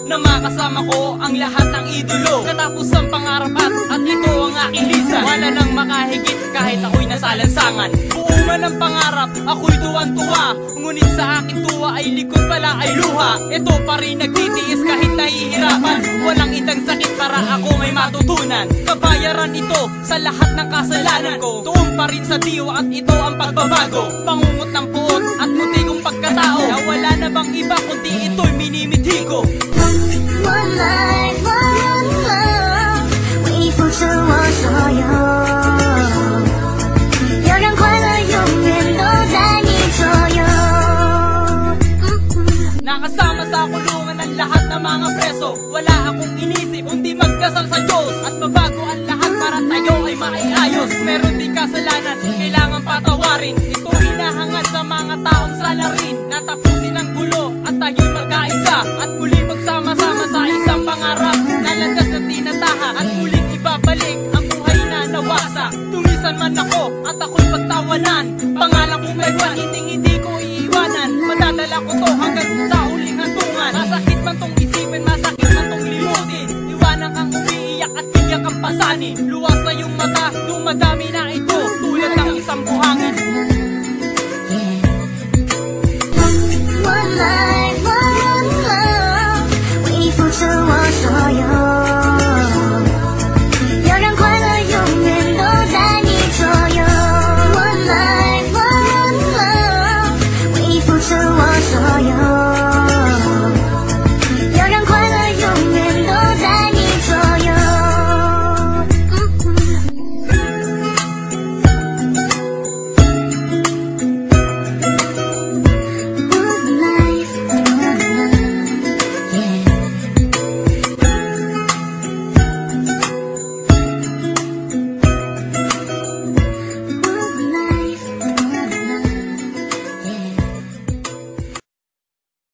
Na makasama ko ang lahat ng idolo. Natapos ang pangarap at ito ang aking lisan. Wala nang makahigit kahit ako'y nasalansangan. Buo man ang pangarap, ako'y tuwan-tuwa. Ngunit sa aking tuwa ay likod pala ay luha. Ito pa rin nagtitiis kahit nahihirapan. Walang itang sakit para ako may matutunan. Kabayaran ito sa lahat ng kasalanan ko. Tuon pa rin sa diwa at ito ang pagbabago. Pangungot ng puot at muti kong pagkatao. Na wala na bang iba kundi ito'y minimithi ko. One life, one love， 为你付出我所有，要让快乐永远都在你左右。Nakasama sa kulungan ang lahat ng mga preso. Wala akong inisip kundi magdasal sa Diyos at mabago ang lahat para tayo ay maiayos. Meron din kasalanan, kailangan patawarin. Ito hinahangad sa mga taong salarin. Natapusin ang gulo at tayo'y magkaisa at muli magsama-sama sa isang pangarap na landas na tinataha at muling ibabalik ang buhay na nawasak. Tumisan man ako at ako'y pagtawanan. Pangalan kong may buwan, hindi ko iiwanan. Madadala ko to hanggang sa uling hantungan. Masakit man tong isipin, masakit man tong limutin. Iwanan kang umiiyak at bigyan kang pasanin. Luwas na yung mata, dumadami na ito.